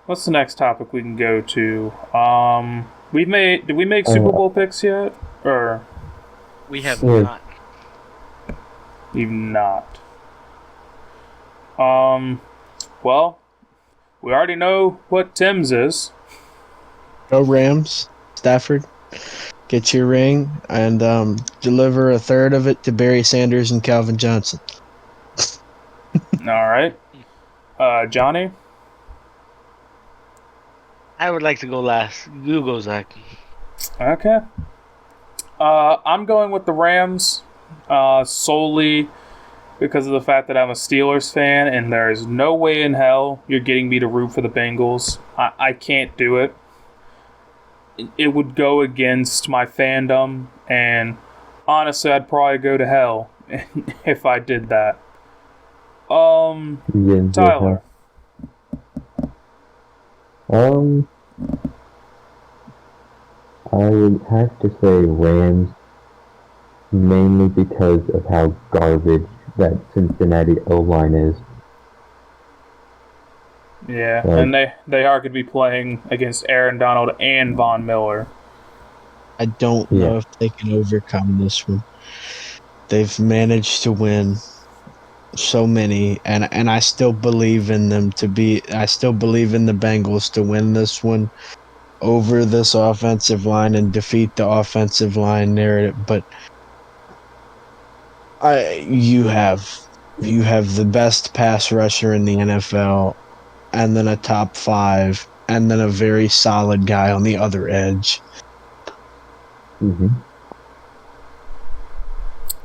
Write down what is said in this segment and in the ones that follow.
What's the next topic we can go to? Did we make Super Bowl picks yet? Or We have Yeah. not. even not? Well, we already know what Tim's is. Go Rams, Stafford. Get your ring and deliver a third of it to Barry Sanders and Calvin Johnson. Alright. Johnny? I would like to go last. You go, Zach. Okay. I'm going with the Rams solely because of the fact that I'm a Steelers fan, and there is no way in hell you're getting me to root for the Bengals. I can't do it. It would go against my fandom, and honestly, I'd probably go to hell if I did that. Tyler. I would have to say Rams, mainly because of how garbage that Cincinnati O-line is. Yeah, Right. and they are going to be playing against Aaron Donald and Von Miller. I don't know if they can overcome this one. They've managed to win so many, and I still believe in them I still believe in the Bengals to win this one over this offensive line and defeat the offensive line narrative. But you have the best pass rusher in the NFL, and then a top 5, and then a very solid guy on the other edge. Mm-hmm.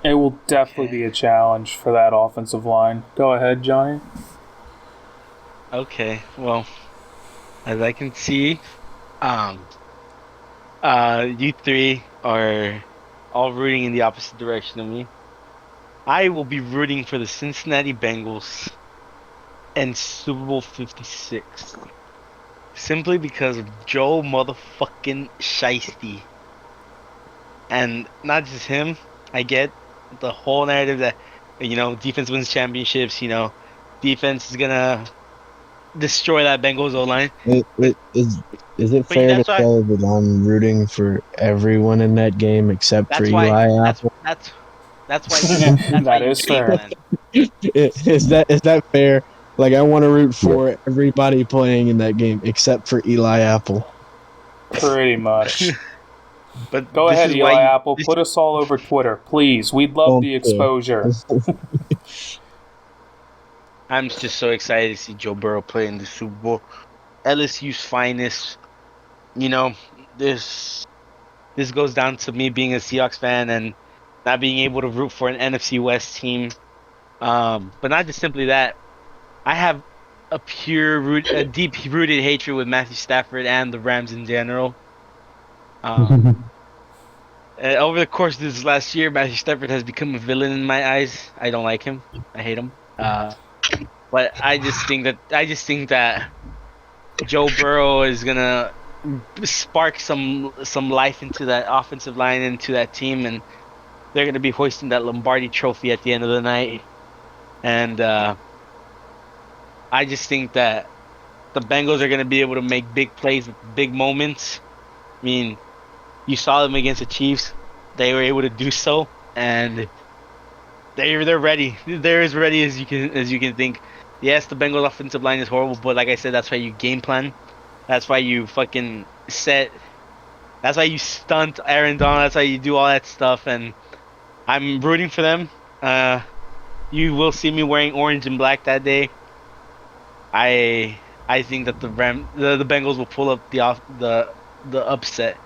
It will definitely be a challenge for that offensive line. Go ahead, Johnny. Okay, well, as I can see, you three are all rooting in the opposite direction of me. I will be rooting for the Cincinnati Bengals and Super Bowl 56. Simply because of Joe motherfucking Shiesty. And not just him, I get the whole narrative that, defense wins championships, defense is gonna destroy that Bengals O-line. Is it fair to say that I'm rooting for everyone in that game except for Eli Apple? That's why that is fair. Is that fair? Like, I want to root for everybody playing in that game except for Eli Apple. Pretty much. But go ahead, Eli Apple. Put us all over Twitter, please. We'd love the exposure. I'm just so excited to see Joe Burrow play in the Super Bowl. LSU's finest. This goes down to me being a Seahawks fan and not being able to root for an NFC West team. But not just simply that. I have a deep-rooted hatred with Matthew Stafford and the Rams in general. Over the course of this last year, Matthew Stafford has become a villain in my eyes. I don't like him. I hate him. But I just think that Joe Burrow is gonna spark some life into that offensive line, into that team, and they're gonna be hoisting that Lombardi Trophy at the end of the night. And I just think that the Bengals are gonna be able to make big plays, big moments. I mean, you saw them against the Chiefs; they were able to do so, and they're ready. They're as ready as you can think. Yes, the Bengals offensive line is horrible, but like I said, that's why you game plan. That's why you fucking set. That's why you stunt Aaron Donald. That's why you do all that stuff, and I'm rooting for them. You will see me wearing orange and black that day. I think that the Bengals will pull up the upset,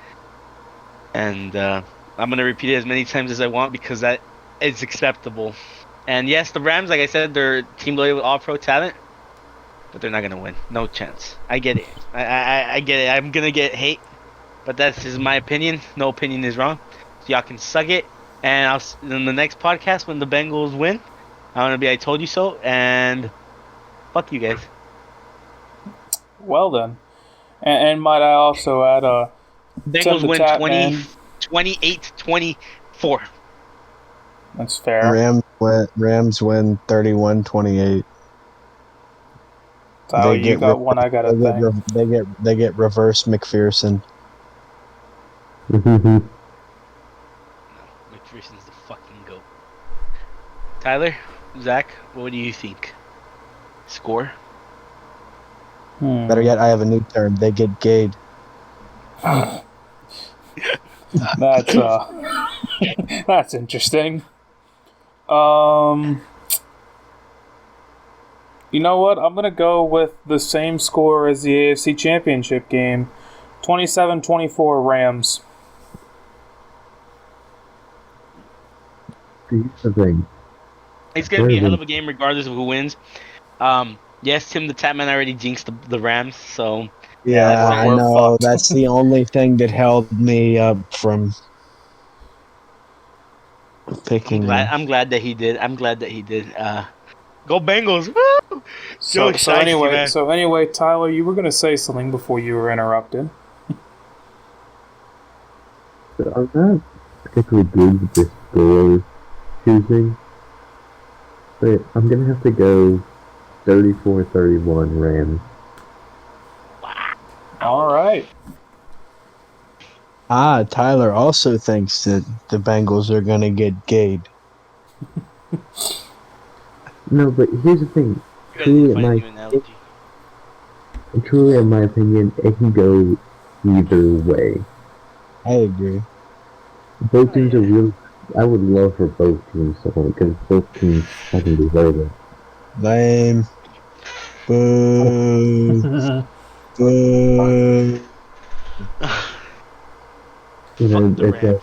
and I'm gonna repeat it as many times as I want because that is acceptable. And yes, the Rams, like I said, they're team loaded with all-pro talent, but they're not gonna win. No chance. I get it. I get it. I'm gonna get hate, but that's just my opinion. No opinion is wrong. So y'all can suck it. And in the next podcast when the Bengals win, I'm gonna be I told you so, and fuck you guys. Well then, and might I also add Bengals win 28-24. That's fair. Rams win 31-28. Tyler, you got one, I got a thing. They get reverse McPherson. No, McPherson's the fucking goat. Tyler, Zach, what do you think? Score? Better yet, I have a new term. They get gayed. That's that's interesting. You know what? I'm gonna go with the same score as the AFC Championship game, 27-24 Rams. Here's the thing. It's gonna be a hell of a game regardless of who wins. Yes, Tim the Tatman already jinxed the Rams, so Yeah, I we're know. fucked. That's the only thing that held me up from picking them. I'm glad that he did. I'm glad that he did. Go Bengals! Woo! So Shiesty, man. anyway, Tyler, you were gonna say something before you were interrupted. So I'm not particularly good with this score choosing, but I'm gonna have to go 34-31 Rams. All right. Tyler also thinks that the Bengals are gonna get gayed. No, but here's the thing. You guys need to find a new analogy. Truly, in my opinion, it can go either way. I agree. Both teams are really. I would love for both teams to win because both teams fucking deserve it. Lame. Boo. Boo. You know, Fuck the it's Rams.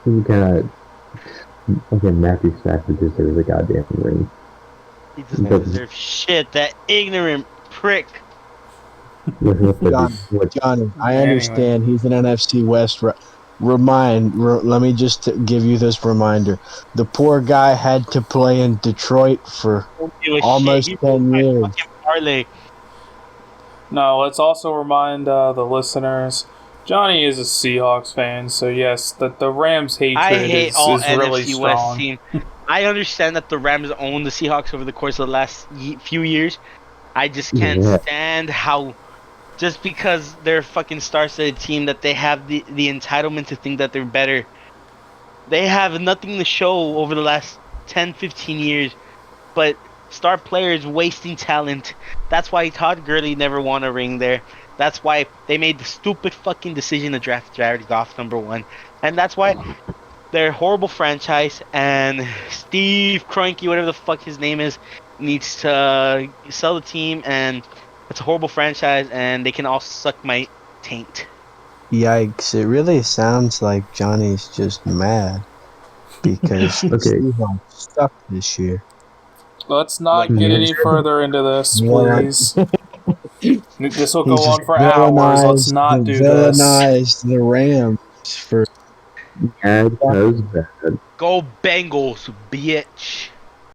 you got fucking Matthew Stafford deserves a goddamn ring. He doesn't deserve shit. That ignorant prick. Johnny, I understand he's an NFC West. Let me just give you this reminder. The poor guy had to play in Detroit for almost 10 years. Parlay. No, let's also remind the listeners. Johnny is a Seahawks fan, so yes, the Rams hatred I hate all is really NFC strong. West team. I understand that the Rams own the Seahawks over the course of the last few years. I just can't stand how, just because they're a fucking star-studded team, that they have the entitlement to think that they're better. They have nothing to show over the last 10, 15 years, but star players wasting talent. That's why Todd Gurley never won a ring there. That's why they made the stupid fucking decision to draft Jared Goff #1. And that's why they're a horrible franchise, and Steve Kroenke, whatever the fuck his name is, needs to sell the team, and it's a horrible franchise, and they can all suck my taint. Yikes, it really sounds like Johnny's just mad because the Seahawks suck this year. Let's not get any further into this, please. This will go on for hours. Let's not do this. Villainize the Rams for Bad. Go Bengals, bitch.